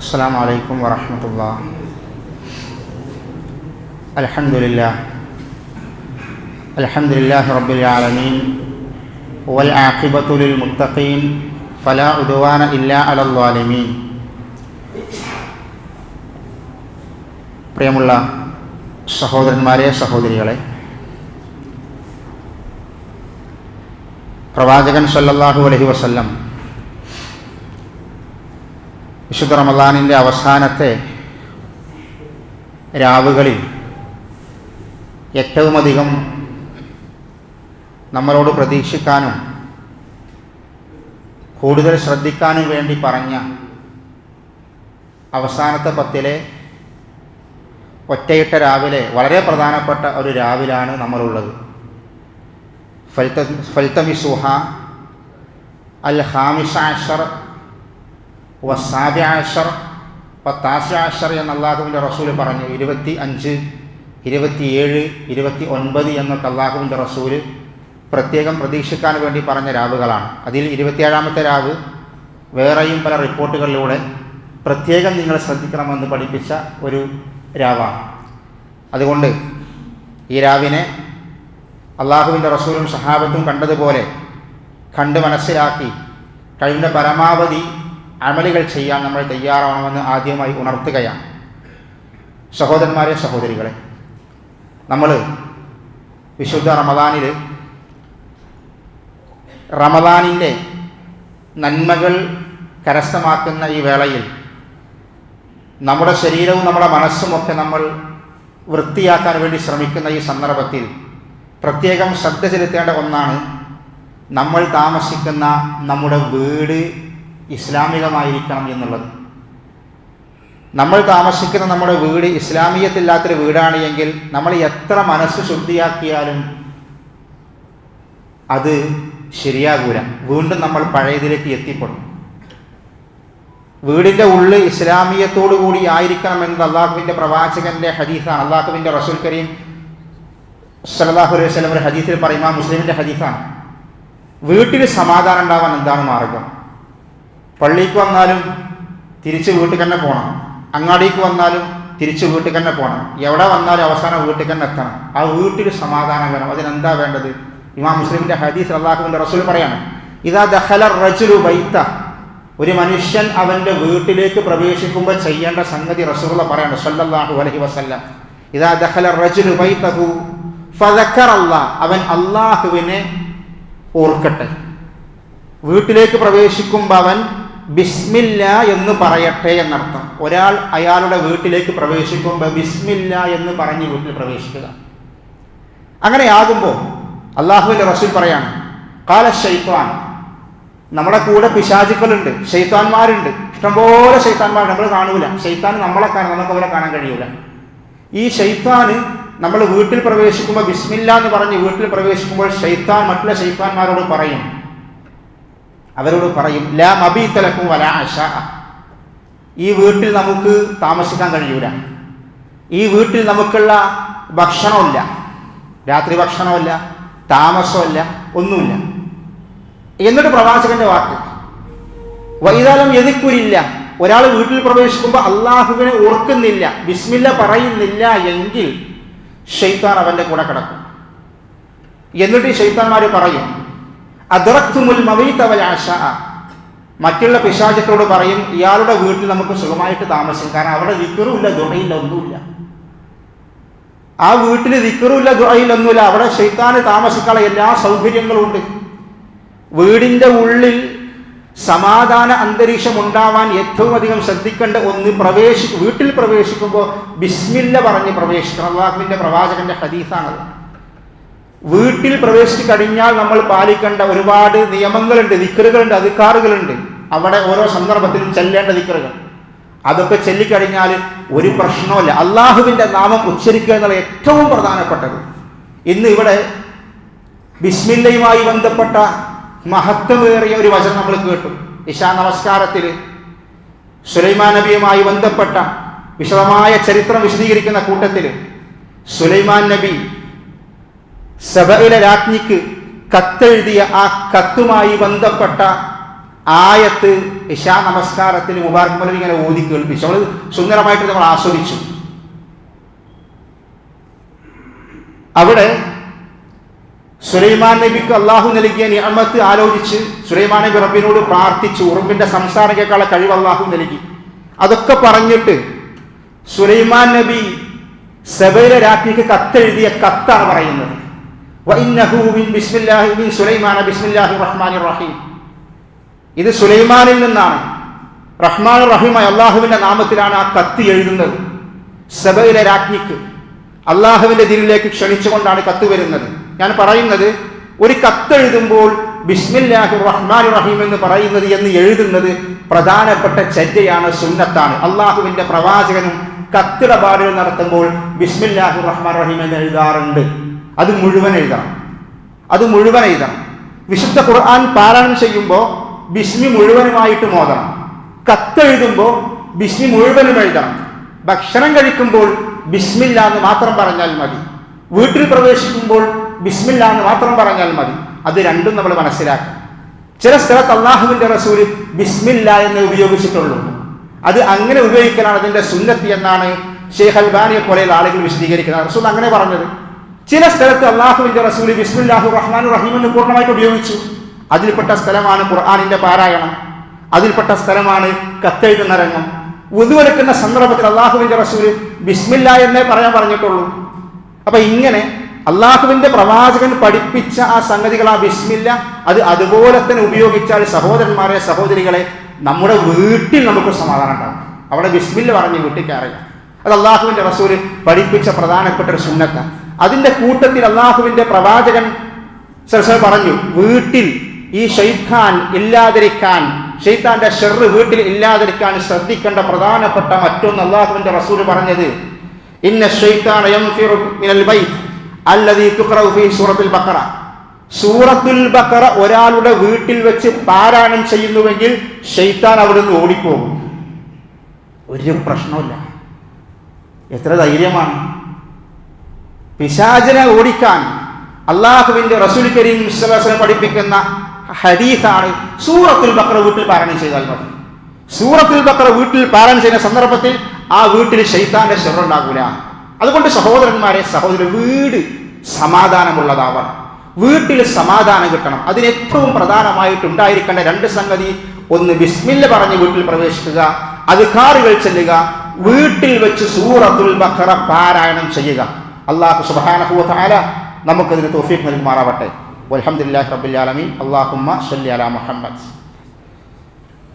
السلام عليكم ورحمة الله. الحمد لله رب العالمين والعاقبة للمتقين فلا عدوان إلا على الظالمين. പ്രിയമുള്ള സഹോദരന്മാരെ, സഹോദരികളെ, പ്രവാചകൻ സല്ലല്ലാഹു അലൈഹി വസല്ലം വിശുദ്ധ റമളാനിൻ്റെ അവസാനത്തെ രാവുകളിൽ ഏറ്റവുമധികം നമ്മളോട് പ്രതീക്ഷിക്കാനും കൂടുതൽ ശ്രദ്ധിക്കാനും വേണ്ടി പറഞ്ഞ അവസാനത്തെ പത്തിലെ ഒറ്റയിട്ട രാവിലെ വളരെ പ്രധാനപ്പെട്ട ഒരു രാവിലാണ് നമ്മളുള്ളത്. ഫൽതമിസുഹ അൽ ഖാമിസ അശർ വസ്സാബിഅ അശർ വത്താസിഅ അശർ എന്ന് അല്ലാഹുവിൻ്റെ റസൂൽ പറഞ്ഞു. 25, 27, 29 എന്നൊക്കെ അല്ലാഹുവിൻ്റെ റസൂൽ പ്രത്യേകം പ്രതീക്ഷിക്കാൻ വേണ്ടി പറഞ്ഞ രാവുകളാണ്. അതിൽ 27-ാമത്തെ രാവ് വേറെയും പല റിപ്പോർട്ടുകളിലൂടെ പ്രത്യേകം നിങ്ങൾ ശ്രദ്ധിക്കണമെന്ന് പഠിപ്പിച്ച ഒരു രാവാണ്. അതുകൊണ്ട് ഈ രാവിനെ അള്ളാഹുവിൻ്റെ റസൂലും സഹാബത്തും കണ്ടതുപോലെ കണ്ട് മനസ്സിലാക്കി കഴിവിൻ്റെ പരമാവധി അമലുകൾ ചെയ്യാൻ നമ്മൾ തയ്യാറാവണമെന്ന് ആദ്യമായി ഉണർത്തുകയാണ്. സഹോദരന്മാരെ, സഹോദരികളെ, നമ്മൾ വിശുദ്ധ റമളാനിൻ്റെ നന്മകൾ കരസ്ഥമാക്കുന്ന ഈ വേളയിൽ നമ്മുടെ ശരീരവും നമ്മുടെ മനസ്സുമൊക്കെ നമ്മൾ വൃത്തിയാക്കാൻ വേണ്ടി ശ്രമിക്കുന്ന ഈ സന്ദർഭത്തിൽ പ്രത്യേകം ശ്രദ്ധ ചെലുത്തേണ്ട ഒന്നാണ്, നമ്മൾ താമസിക്കുന്ന നമ്മുടെ വീട് ഇസ്ലാമികമായിരിക്കണം എന്നുള്ളത്. നമ്മൾ താമസിക്കുന്ന നമ്മുടെ വീട് ഇസ്ലാമിയത്തില്ലാത്തൊരു വീടാണ് എങ്കിൽ നമ്മൾ എത്ര മനസ്സ് ശുദ്ധിയാക്കിയാലും അത് ശരിയാകൂല. വീണ്ടും നമ്മൾ പഴയതിലേക്ക് എത്തിപ്പെടും. വീടിൻ്റെ ഉള്ളിൽ ഇസ്ലാമിയത്തോടു കൂടി ആയിരിക്കണമെന്നത് അള്ളാഹുവിൻ്റെ പ്രവാചകൻ്റെ ഹദീസാണ്. അള്ളാഹുവിൻ്റെ റസൂൽ കരീം സല്ലല്ലാഹു അലൈഹി വസല്ലം ഒരു ഹദീസിൽ പറയുന്ന മുസ്ലിമിൻ്റെ ഹദീസാണ്. വീട്ടിൽ സമാധാനം ഉണ്ടാവാൻ എന്താണ് മാർഗം? പള്ളിക്ക് വന്നാലും തിരിച്ച് വീട്ടിൽ തന്നെ പോകണം, അങ്ങാടിക്ക് വന്നാലും തിരിച്ച് വീട്ടിൽ തന്നെ പോകണം, എവിടെ വന്നാലും അവസാനം വീട്ടിൽ തന്നെ എത്തണം. ആ വീട്ടിൽ സമാധാനം വേണം. അതിനെന്താ വേണ്ടത്? ഇമാം മുസ്ലിമിൻ്റെ ഹദീസ് അള്ളാഹുവിൻ്റെ റസൂൽ പറയാണ്, ഇദാ ദഖല റജുലു ബൈത, ഒരു മനുഷ്യൻ അവൻ്റെ വീട്ടിലേക്ക് പ്രവേശിക്കുമ്പോൾ ചെയ്യേണ്ട സംഗതി റസൂലുള്ളാഹി പറയാണ് സല്ലല്ലാഹു അലൈഹി വസല്ലം, ഇദാ ദഖല റജുലു ബൈതഹു ഫദക്കറല്ലാഹ്, അവൻ അള്ളാഹുവിനെ ഓർക്കട്ടെ. വീട്ടിലേക്ക് പ്രവേശിക്കുമ്പോൾ അവൻ ബിസ്മില്ലാ എന്ന് പറയട്ടെ എന്നർത്ഥം. ഒരാൾ അയാളുടെ വീട്ടിലേക്ക് പ്രവേശിക്കുമ്പോൾ ബിസ്മില്ലാ എന്ന് പറഞ്ഞ് വീട്ടിൽ പ്രവേശിക്കുക. അങ്ങനെയാകുമ്പോൾ അള്ളാഹുവിൻ്റെ റസൂൽ പറയാണ്, ഖാല ശൈത്വാൻ, നമ്മുടെ കൂടെ പിശാചുക്കളുണ്ട്, ശൈത്താന്മാരുണ്ട്, ഇഷ്ടംപോലെ ശൈത്താന്മാർ. നമ്മൾ കാണൂല. ശൈത്താൻ നമ്മളെ കാണാൻ, നമുക്ക് അവരെ കാണാൻ കഴിയൂല. ഈ ശൈത്താന് നമ്മൾ വീട്ടിൽ പ്രവേശിക്കുമ്പോൾ ബിസ്മില്ലാ എന്ന് പറഞ്ഞ് വീട്ടിൽ പ്രവേശിക്കുമ്പോൾ ശൈത്താൻ മറ്റുള്ള ശൈത്താന്മാരോട് പറയും, അവരോട് പറയും, ലാ മബീത ലക്കും വലാ അശാ, ഈ വീട്ടിൽ നമുക്ക് താമസിക്കാൻ കഴിയൂല, ഈ വീട്ടിൽ നമുക്കുള്ള ഭക്ഷണമില്ല, രാത്രി ഭക്ഷണമില്ല, താമസമില്ല, ഒന്നുമില്ല. എന്നിട്ട് പ്രവാചകന്റെ വാക്ക്, വൈതാലം എതിക്കൂരില്ല, ഒരാൾ വീട്ടിൽ പ്രവേശിക്കുമ്പോൾ അള്ളാഹുവിനെ ഓർക്കുന്നില്ല, ബിസ്മില്ല പറയുന്നില്ല എങ്കിൽ ശൈത്താൻ അവന്റെ കൂടെ കിടക്കും. എന്നിട്ട് ഈ ശൈത്താന്മാർ പറയും, അദ്റക്തുമുൽ മബീത വൽ അശാ, മറ്റുള്ള പിശാചുക്കളോട് പറയും, ഇയാളുടെ വീട്ടിൽ നമുക്ക് സുഖമായിട്ട് താമസിക്കും, കാരണം അവിടെ ദിക്റുമില്ല, ദുആയില്ല, ഒന്നുമില്ല. ആ വീട്ടിൽ ദിക്റുമില്ല, ദുആയില്ല, ഒന്നുമില്ല. അവിടെ ശൈത്താന് താമസിക്കാനുള്ള എല്ലാ സൗകര്യങ്ങളും ഉണ്ട്. വീടിൻ്റെ ഉള്ളിൽ സമാധാന അന്തരീക്ഷം ഉണ്ടാവാൻ ഏറ്റവും അധികം ശ്രദ്ധിക്കേണ്ട ഒന്ന്, വീട്ടിൽ പ്രവേശിക്കുമ്പോൾ ബിസ്മില്ല പറഞ്ഞ് പ്രവേശിക്കണം. അല്ലാഹുവിൻ്റെ പ്രവാചകന്റെ ഹദീസാണത്. വീട്ടിൽ പ്രവേശിച്ചു കഴിഞ്ഞാൽ നമ്മൾ പാലിക്കേണ്ട ഒരുപാട് നിയമങ്ങളുണ്ട്, ദിക്റുകളുണ്ട്, അദ്കാറുകളുണ്ട്. അവിടെ ഓരോ സന്ദർഭത്തിലും ചെല്ലേണ്ട ദിക്റുകൾ, അതൊക്കെ ചൊല്ലിക്കഴിഞ്ഞാൽ ഒരു പ്രശ്നവുമില്ല. അള്ളാഹുവിൻ്റെ നാമം ഉച്ചരിക്കുക എന്നുള്ള ഏറ്റവും പ്രധാനപ്പെട്ടത്. ഇന്ന് ഇവിടെ ബിസ്മില്ലയുമായി ബന്ധപ്പെട്ട മഹത്വമേറിയ ഒരു വചനം നമ്മൾ കേട്ടു. ഇശാ നമസ്കാരത്തിൽ സുലൈമാൻ നബിയുമായി ബന്ധപ്പെട്ട വിശദമായ ചരിത്രം വിശദീകരിക്കുന്ന കൂട്ടത്തിൽ സുലൈമാൻ നബി സബയിലെ രാജ്ഞിക്ക് കത്തെഴുതിയ ആ കത്തുമായി ബന്ധപ്പെട്ട ആയത്ത് ഇശാ നമസ്കാരത്തിൽ മുബാറക് മൗലവി ഇങ്ങനെ ഓതി കേൾപ്പിച്ചു. നമ്മൾ സുന്ദരമായിട്ട് നമ്മൾ ആസ്വദിച്ചു. അവിടെ സുലൈമാൻ നബിക്ക് അള്ളാഹു നൽകിയ നിഅമത്ത് ആലോചിച്ച് സുലൈമാൻ നബി റബ്ബിനോട് പ്രാർത്ഥിച്ചു. ഉറുമ്പിന്റെ സംസാരം കേൾക്കാനുള്ള കഴിവ് അള്ളാഹു നൽകി. അതൊക്കെ പറഞ്ഞിട്ട് സുലൈമാൻ നബി സബയിലെ രാജ്ഞിക്ക് കത്തെഴുതിയ കത്താണ് പറയുന്നത്. വഇന്നഹു മിൻ ബിസ്മില്ലാഹി മിൻ സുലൈമാന ബിസ്മില്ലാഹിർ റഹ്മാനിർ റഹീം. ഇത് സുലൈമാനിൽ നിന്നാണ്. റഹ്മാൻ റഹീമായ അള്ളാഹുവിന്റെ നാമത്തിലാണ് ആ കത്ത് എഴുതുന്നത്. സബയിലെ രാജ്ഞിക്ക് അള്ളാഹുവിന്റെ ദിനിലേക്ക് ക്ഷണിച്ചുകൊണ്ടാണ് കത്ത് വരുന്നത്. ഞാൻ പറയുന്നത്, ഒരു കത്തെഴുതുമ്പോൾ ബിസ്മില്ലാഹിർ റഹ്മാനിർ റഹീം എന്ന് പറയുന്നത് എന്ന് എഴുതുന്നത് പ്രധാനപ്പെട്ട ചര്യയാണ്, സുന്നത്താണ്. അള്ളാഹുവിന്റെ പ്രവാചകനും കത്തിടപാടുകൾ നടത്തുമ്പോൾ ബിസ്മില്ലാഹിർ റഹ്മാനിർ റഹീം എന്ന് എഴുതാറുണ്ട്. അത് മുഴുവൻ എഴുതണം. വിശുദ്ധ ഖുർആൻ പാരായണം ചെയ്യുമ്പോൾ ബിസ്മി മുഴുവനുമായിട്ട് മോദണം. കത്തെഴുതുമ്പോൾ ബിസ്മി മുഴുവനും എഴുതണം. ഭക്ഷണം കഴിക്കുമ്പോൾ ബിസ്മില്ല എന്ന് മാത്രം പറഞ്ഞാൽ മതി. വീട്ടിൽ പ്രവേശിക്കുമ്പോൾ ബിസ്മില്ല എന്ന് മാത്രം പറഞ്ഞാൽ മതി. അത് രണ്ടും നമ്മൾ മനസ്സിലാക്കണം. ചില സ്ഥലത്ത് അള്ളാഹുവിന്റെ റസൂല് ബിസ്മില്ല എന്ന് ഉപയോഗിച്ചിട്ടുള്ളൂ. അത് അങ്ങനെ ഉപയോഗിക്കലാണ് അതിന്റെ സുന്നത്തി എന്നാണ് ഷെയ്ഖ് അൽബാനിയെ പോലെയുള്ള ആളുകൾ വിശദീകരിക്കുന്നത്. റസൂൽ അങ്ങനെ പറഞ്ഞത്. ചില സ്ഥലത്ത് അള്ളാഹുവിന്റെ റസൂല് ബിസ്മില്ലാഹിർ റഹ്മാനിർ റഹീം എന്ന് പൂർണ്ണമായിട്ട് ഉപയോഗിച്ചു. അതിൽപ്പെട്ട സ്ഥലമാണ് ഖുർആനിന്റെ പാരായണം, അതിൽപ്പെട്ട സ്ഥലമാണ് കത്തെഴുതുന്ന രംഗം. വുദുവെടുക്കുന്ന സന്ദർഭത്തിൽ അള്ളാഹുവിന്റെ റസൂല് ബിസ്മില്ല എന്നേ പറയാൻ പറഞ്ഞിട്ടുള്ളൂ. അപ്പൊ ഇങ്ങനെ അള്ളാഹുവിന്റെ പ്രവാചകൻ പഠിപ്പിച്ച ആ സംഗതികൾ, ആ ബിസ്മില്ല, അത് അതുപോലെ തന്നെ ഉപയോഗിച്ചാൽ സഹോദരന്മാരെ, സഹോദരികളെ, നമ്മുടെ വീട്ടിൽ നമുക്ക് സമാധാനം ഉണ്ടാകും. അവിടെ ബിസ്മില്ല പറഞ്ഞ് വീട്ടിൽ കയറില്ല. അത് അള്ളാഹുവിന്റെ റസൂല് പഠിപ്പിച്ച പ്രധാനപ്പെട്ട ഒരു സുന്നത്താണ്. അതിന്റെ കൂട്ടത്തിൽ അള്ളാഹുവിന്റെ പ്രവാചകൻ പറഞ്ഞു, വീട്ടിൽ ഈ ശൈത്താൻ ഇല്ലാതിരിക്കാൻ, ശൈത്താന്റെ ഷർറ് വീട്ടിൽ ഇല്ലാതിരിക്കാൻ ശ്രദ്ധിക്കേണ്ട പ്രധാനപ്പെട്ട മറ്റൊന്ന് അള്ളാഹുവിന്റെ റസൂല് പറഞ്ഞത്, ഇന്ന ശൈത്താന യൻഫിറു മിനൽ ബൈത്ത് അല്ലദീ തുഖറഉ ഫീ സൂറത്തുൽ ബഖറ. സൂറത്തുൽ ബഖറ ഒരാളുടെ വീട്ടിൽ വെച്ച് പാരായണം ചെയ്യുന്നുവെങ്കിൽ ശൈത്താൻ അവിടുന്ന് ഓടിപ്പോകും. ഒരു പ്രശ്നമില്ല. എത്ര ധൈര്യമാണ്! പിശാചിനെ ഓടിക്കാൻ അള്ളാഹുവിന്റെ റസൂൽ കരീം സ്വല്ലല്ലാഹു അലൈഹി വസല്ലം പഠിപ്പിക്കുന്ന ഹദീസാണ് സൂറത്തുൽ ബഖറ വീട്ടിൽ പാരായണം ചെയ്താൽ മതി. സൂറത്തുൽ ബഖറ വീട്ടിൽ പാരായണം ചെയ്യുന്ന സന്ദർഭത്തിൽ ആ വീട്ടിൽ ശൈത്താന്റെ ശർറ് ഉണ്ടാകൂല. അതുകൊണ്ട് സഹോദരന്മാരെ, സഹോദരി, വീട് സമാധാനമുള്ളതാവണം. വീട്ടിൽ സമാധാനം കിട്ടണം. അതിന് ഏറ്റവും പ്രധാനമായിട്ടുണ്ടായിരിക്കേണ്ട രണ്ട് സംഗതി: ഒന്ന് ബിസ്മില്ല പറഞ്ഞ് വീട്ടിൽ പ്രവേശിക്കുക, അദ്കാറുകൾ ചെല്ലുക, വീട്ടിൽ വെച്ച് സൂറത്തുൽ ബഖറ പാരായണം ചെയ്യുക. അല്ലാഹു സുബ്ഹാനഹു വ തആല നമുക്കതിന് തൗഫീഖ് നൽകുമാറാവട്ടെ. വൽഹംദുലില്ലാഹി റബ്ബിൽ ആലമീൻ. അല്ലാഹുമ്മ സ്വല്ലി അലാ മുഹമ്മദ്.